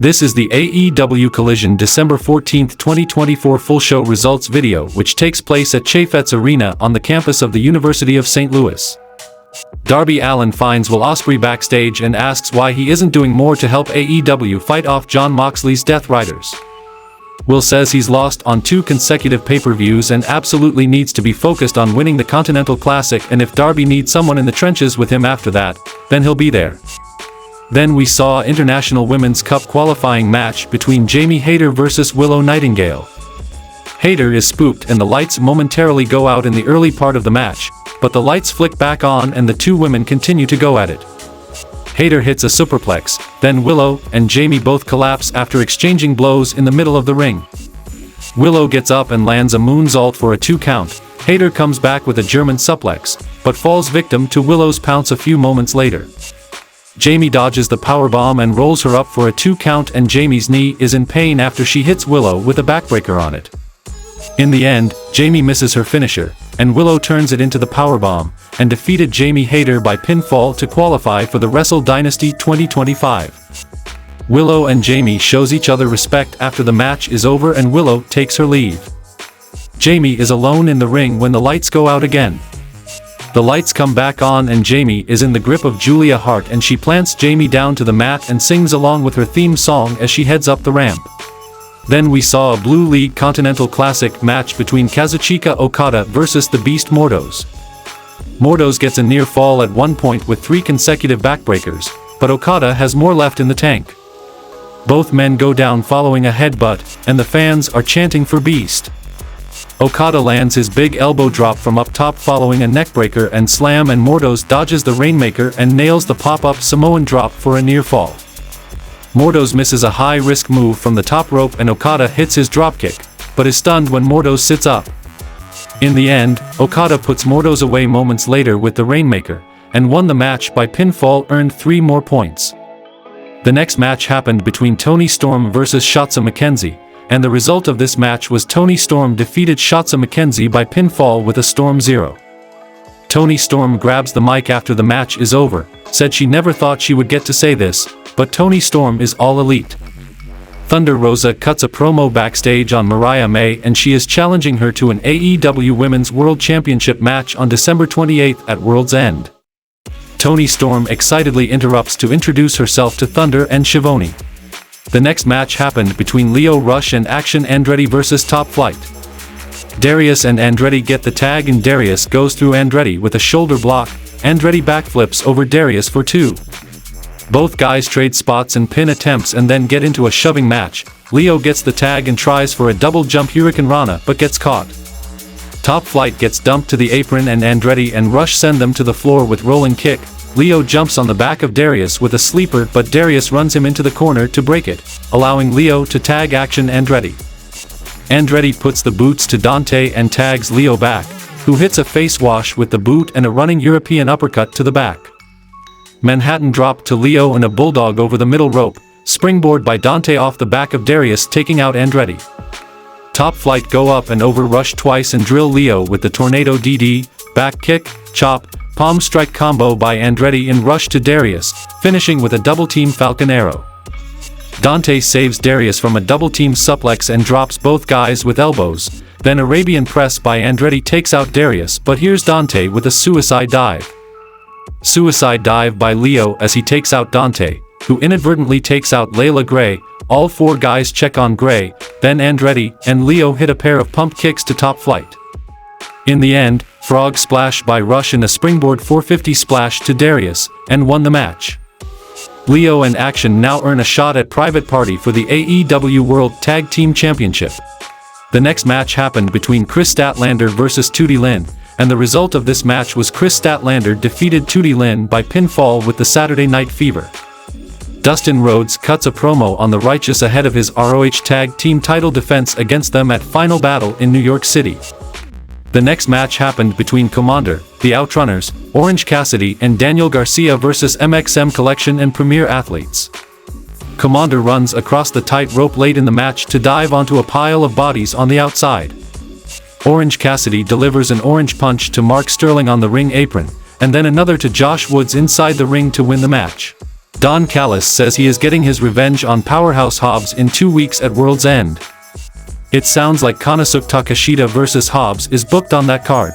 This is the AEW Collision December 14, 2024 full show results video which takes place at Chaifetz Arena on the campus of the University of St. Louis. Darby Allin finds Will Ospreay backstage and asks why he isn't doing more to help AEW fight off Jon Moxley's Death Riders. Will says he's lost on 2 consecutive pay-per-views and absolutely needs to be focused on winning the Continental Classic, and if Darby needs someone in the trenches with him after that, then he'll be there. Then we saw International Women's Cup qualifying match between Jamie Hayter vs Willow Nightingale. Hayter is spooked and the lights momentarily go out in the early part of the match, but the lights flick back on and the 2 women continue to go at it. Hayter hits a superplex, then Willow and Jamie both collapse after exchanging blows in the middle of the ring. Willow gets up and lands a moonsault for a 2 count. Hayter comes back with a German suplex, but falls victim to Willow's pounce a few moments later. Jamie dodges the powerbomb and rolls her up for a 2 count, and Jamie's knee is in pain after she hits Willow with a backbreaker on it. In the end, Jamie misses her finisher, and Willow turns it into the powerbomb, and defeated Jamie Hayter by pinfall to qualify for the Wrestle Dynasty 2025. Willow and Jamie shows each other respect after the match is over and Willow takes her leave. Jamie is alone in the ring when the lights go out again. The lights come back on and Jamie is in the grip of Julia Hart, and she plants Jamie down to the mat and sings along with her theme song as she heads up the ramp. Then we saw a Blue League Continental Classic match between Kazuchika Okada vs the Beast Mordos. Mordos gets a near fall at one point with 3 consecutive backbreakers, but Okada has more left in the tank. Both men go down following a headbutt, and the fans are chanting for Beast. Okada lands his big elbow drop from up top following a neckbreaker and slam, and Mordos dodges the Rainmaker and nails the pop-up Samoan drop for a near fall. Mordos misses a high-risk move from the top rope and Okada hits his dropkick, but is stunned when Mordos sits up. In the end, Okada puts Mordos away moments later with the Rainmaker, and won the match by pinfall, earned 3 more points. The next match happened between Toni Storm vs Shotzi McKenzie, and the result of this match was Toni Storm defeated Shotzi McKenzie by pinfall with a Storm Zero. Toni Storm grabs the mic after the match is over, said she never thought she would get to say this, but Toni Storm is all elite. Thunder Rosa cuts a promo backstage on Mariah May, and she is challenging her to an AEW Women's World Championship match on December 28 at World's End. Toni Storm excitedly interrupts to introduce herself to Thunder and Schiavone. The next match happened between Lio Rush and Action Andretti vs Top Flight. Darius and Andretti get the tag, and Darius goes through Andretti with a shoulder block. Andretti backflips over Darius for 2. Both guys trade spots and pin attempts and then get into a shoving match. Lio gets the tag and tries for a double jump Hurricane Rana but gets caught. Top Flight gets dumped to the apron and Andretti and Rush send them to the floor with rolling kick. Lio jumps on the back of Darius with a sleeper, but Darius runs him into the corner to break it, allowing Lio to tag Action Andretti. Andretti puts the boots to Dante and tags Lio back, who hits a face wash with the boot and a running European uppercut to the back. Manhattan drop to Lio and a bulldog over the middle rope, springboard by Dante off the back of Darius, taking out Andretti. Top Flight go up and over Rush twice and drill Lio with the Tornado DD, back kick, chop, palm strike combo by Andretti and Rush to Darius, finishing with a double-team Falcon Arrow. Dante saves Darius from a double-team suplex and drops both guys with elbows, then Arabian Press by Andretti takes out Darius, but here's Dante with a suicide dive. Suicide dive by Lio as he takes out Dante, who inadvertently takes out Leila Gray. All 4 guys check on Gray, then Andretti and Lio hit a pair of pump kicks to Top Flight. In the end, Frog Splash by Rush and a springboard 450 splash to Darius, and won the match. Lio and Action now earn a shot at Private Party for the AEW World Tag Team Championship. The next match happened between Chris Statlander vs Tootie Lynn, and the result of this match was Chris Statlander defeated Tootie Lynn by pinfall with the Saturday Night Fever. Dustin Rhodes cuts a promo on the Righteous ahead of his ROH Tag Team title defense against them at Final Battle in New York City. The next match happened between Commander, the Outrunners, Orange Cassidy and Daniel Garcia vs MXM Collection and Premier Athletes. Commander runs across the tight rope late in the match to dive onto a pile of bodies on the outside. Orange Cassidy delivers an orange punch to Mark Sterling on the ring apron, and then another to Josh Woods inside the ring to win the match. Don Callis says he is getting his revenge on Powerhouse Hobbs in 2 weeks at World's End. It sounds like Konosuke Takeshita vs. Hobbs is booked on that card.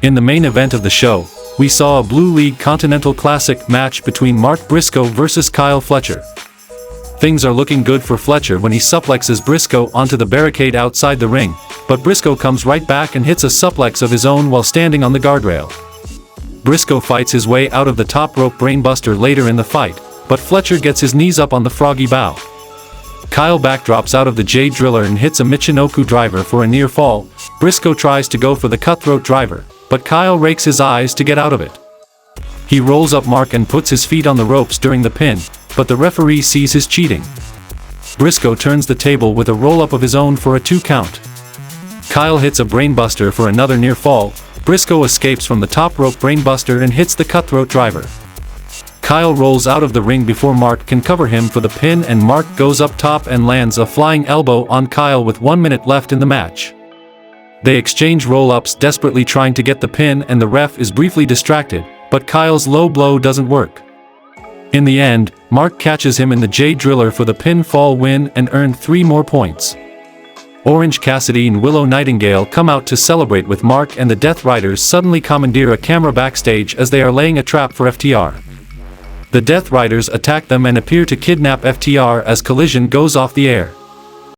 In the main event of the show, we saw a Blue League Continental Classic match between Mark Briscoe vs. Kyle Fletcher. Things are looking good for Fletcher when he suplexes Briscoe onto the barricade outside the ring, but Briscoe comes right back and hits a suplex of his own while standing on the guardrail. Briscoe fights his way out of the top rope brainbuster later in the fight, but Fletcher gets his knees up on the froggy bow. Kyle backdrops out of the Jade Driller and hits a Michinoku driver for a near fall. Briscoe tries to go for the cutthroat driver, but Kyle rakes his eyes to get out of it. He rolls up Mark and puts his feet on the ropes during the pin, but the referee sees his cheating. Briscoe turns the table with a roll-up of his own for a 2 count. Kyle hits a brainbuster for another near fall. Briscoe escapes from the top rope brainbuster and hits the cutthroat driver. Kyle rolls out of the ring before Mark can cover him for the pin, and Mark goes up top and lands a flying elbow on Kyle with 1 minute left in the match. They exchange roll-ups, desperately trying to get the pin, and the ref is briefly distracted, but Kyle's low blow doesn't work. In the end, Mark catches him in the Jade Driller for the pinfall win and earned 3 more points. Orange Cassidy and Willow Nightingale come out to celebrate with Mark, and the Death Riders suddenly commandeer a camera backstage as they are laying a trap for FTR. The Death Riders attack them and appear to kidnap FTR as Collision goes off the air.